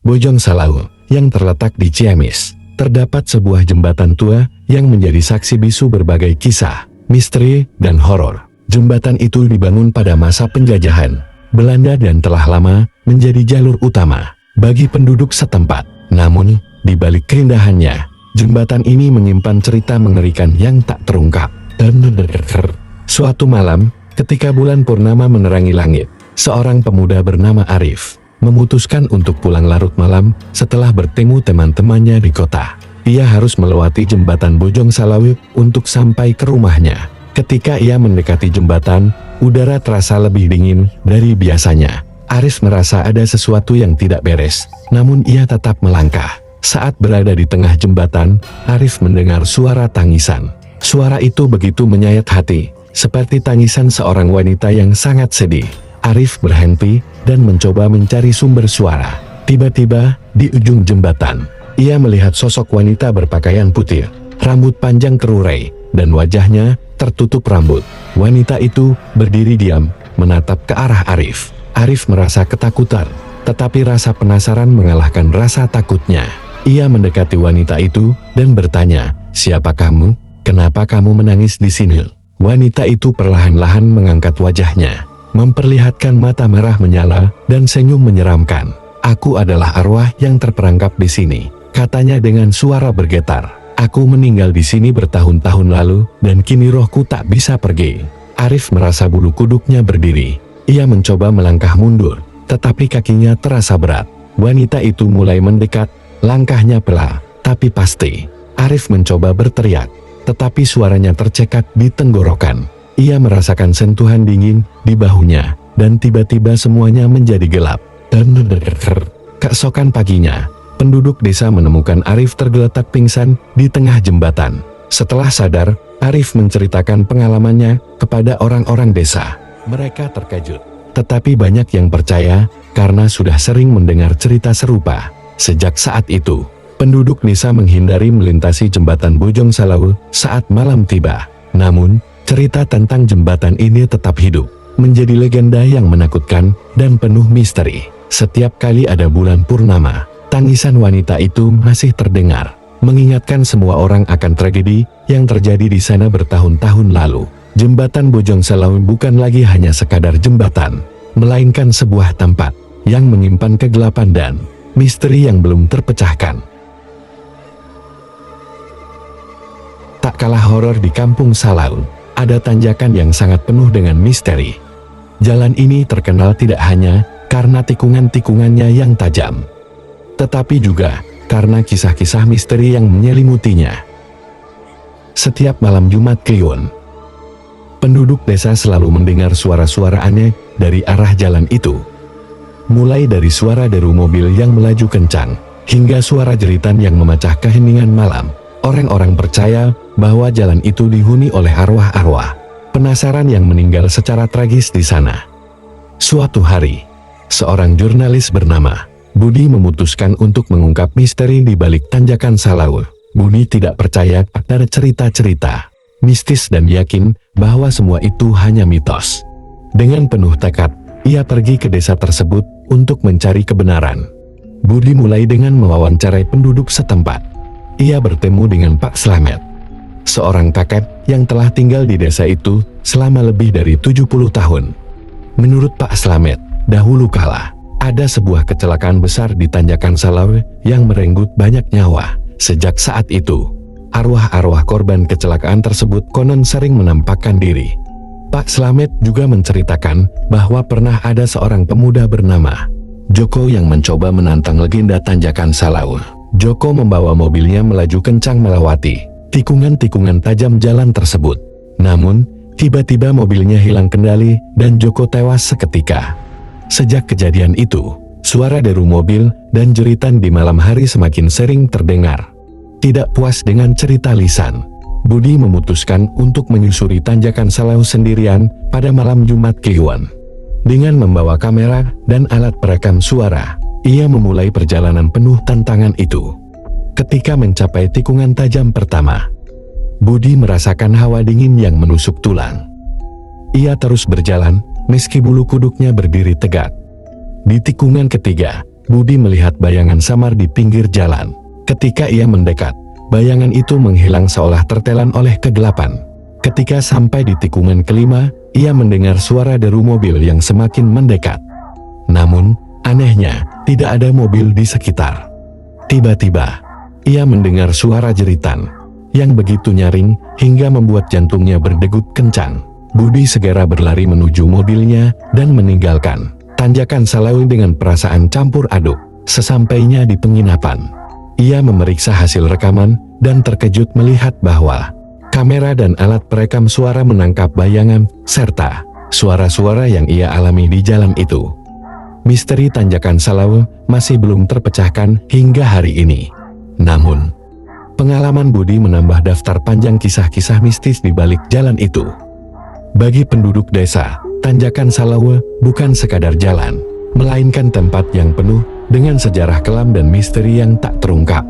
Bojong Salau, yang terletak di Ciamis, terdapat sebuah jembatan tua yang menjadi saksi bisu berbagai kisah, misteri, dan horor. Jembatan itu dibangun pada masa penjajahan Belanda dan telah lama menjadi jalur utama bagi penduduk setempat. Namun, di balik keindahannya, jembatan ini menyimpan cerita mengerikan yang tak terungkap. Suatu malam, ketika bulan purnama menerangi langit, seorang pemuda bernama Arif memutuskan untuk pulang larut malam setelah bertemu teman-temannya di kota. Ia harus melewati jembatan Bojong Salau untuk sampai ke rumahnya. Ketika ia mendekati jembatan, udara terasa lebih dingin dari biasanya. Arif merasa ada sesuatu yang tidak beres, namun ia tetap melangkah. Saat berada di tengah jembatan, Arif mendengar suara tangisan. Suara itu begitu menyayat hati, seperti tangisan seorang wanita yang sangat sedih. Arif berhenti dan mencoba mencari sumber suara. Tiba-tiba, di ujung jembatan, ia melihat sosok wanita berpakaian putih, rambut panjang terurai, dan wajahnya tertutup rambut. Wanita itu berdiri diam, menatap ke arah Arif. Arif merasa ketakutan, tetapi rasa penasaran mengalahkan rasa takutnya. Ia mendekati wanita itu dan bertanya, "Siapa kamu? Kenapa kamu menangis di sini?" Wanita itu perlahan-lahan mengangkat wajahnya, memperlihatkan mata merah menyala dan senyum menyeramkan. "Aku adalah arwah yang terperangkap di sini," katanya dengan suara bergetar. "Aku meninggal di sini bertahun-tahun lalu dan kini rohku tak bisa pergi." Arif merasa bulu kuduknya berdiri. Ia mencoba melangkah mundur, tetapi kakinya terasa berat. Wanita itu mulai mendekat, langkahnya pelan, tapi pasti. Arif mencoba berteriak, tetapi suaranya tercekat di tenggorokan. Ia merasakan sentuhan dingin di bahunya, dan tiba-tiba semuanya menjadi gelap. Keesokan paginya, penduduk desa menemukan Arif tergeletak pingsan di tengah jembatan. Setelah sadar, Arif menceritakan pengalamannya kepada orang-orang desa. Mereka terkejut, tetapi banyak yang percaya karena sudah sering mendengar cerita serupa. Sejak saat itu, penduduk desa menghindari melintasi jembatan Bojong Salau saat malam tiba. Namun, cerita tentang jembatan ini tetap hidup, menjadi legenda yang menakutkan dan penuh misteri. Setiap kali ada bulan purnama, tangisan wanita itu masih terdengar, mengingatkan semua orang akan tragedi yang terjadi di sana bertahun-tahun lalu. Jembatan Bojong Salau bukan lagi hanya sekadar jembatan, melainkan sebuah tempat yang menyimpan kegelapan dan misteri yang belum terpecahkan. Tak kalah horor di Kampung Salau, ada tanjakan yang sangat penuh dengan misteri. Jalan ini terkenal tidak hanya karena tikungan-tikungannya yang tajam, tetapi juga karena kisah-kisah misteri yang menyelimutinya. Setiap malam Jumat Kliwon, penduduk desa selalu mendengar suara-suara aneh dari arah jalan itu. Mulai dari suara deru mobil yang melaju kencang, hingga suara jeritan yang memecah keheningan malam. Orang-orang percaya bahwa jalan itu dihuni oleh arwah-arwah penasaran yang meninggal secara tragis di sana. Suatu hari, seorang jurnalis bernama Budi memutuskan untuk mengungkap misteri di balik tanjakan Salau. Budi tidak percaya pada cerita-cerita mistis dan yakin bahwa semua itu hanya mitos. Dengan penuh tekad, ia pergi ke desa tersebut untuk mencari kebenaran. Budi mulai dengan mewawancarai penduduk setempat. Ia bertemu dengan Pak Slamet, seorang kakek yang telah tinggal di desa itu selama lebih dari 70 tahun. Menurut Pak Slamet, dahulu kala ada sebuah kecelakaan besar di tanjakan Salau yang merenggut banyak nyawa. Sejak saat itu, arwah-arwah korban kecelakaan tersebut konon sering menampakkan diri. Pak Slamet juga menceritakan bahwa pernah ada seorang pemuda bernama Joko yang mencoba menantang legenda tanjakan Salau. Joko membawa mobilnya melaju kencang melewati tikungan-tikungan tajam jalan tersebut. Namun, tiba-tiba mobilnya hilang kendali dan Joko tewas seketika. Sejak kejadian itu, suara deru mobil dan jeritan di malam hari semakin sering terdengar. Tidak puas dengan cerita lisan, Budi memutuskan untuk menyusuri tanjakan Salau sendirian pada malam Jumat Kliwon. Dengan membawa kamera dan alat perekam suara, ia memulai perjalanan penuh tantangan itu. Ketika mencapai tikungan tajam pertama, Budi merasakan hawa dingin yang menusuk tulang. Ia terus berjalan, meski bulu kuduknya berdiri tegak. Di tikungan ketiga, Budi melihat bayangan samar di pinggir jalan. Ketika ia mendekat, bayangan itu menghilang seolah tertelan oleh kegelapan. Ketika sampai di tikungan kelima, ia mendengar suara deru mobil yang semakin mendekat. Namun, anehnya, tidak ada mobil di sekitar. Tiba-tiba, ia mendengar suara jeritan yang begitu nyaring hingga membuat jantungnya berdegup kencang. Budi segera berlari menuju mobilnya dan meninggalkan tanjakan Salawu dengan perasaan campur aduk. Sesampainya di penginapan, ia memeriksa hasil rekaman dan terkejut melihat bahwa kamera dan alat perekam suara menangkap bayangan serta suara-suara yang ia alami di jalan itu. Misteri tanjakan Salawu masih belum terpecahkan hingga hari ini. Namun, pengalaman Budi menambah daftar panjang kisah-kisah mistis di balik jalan itu. Bagi penduduk desa, tanjakan Salawu bukan sekadar jalan, melainkan tempat yang penuh dengan sejarah kelam dan misteri yang tak terungkap.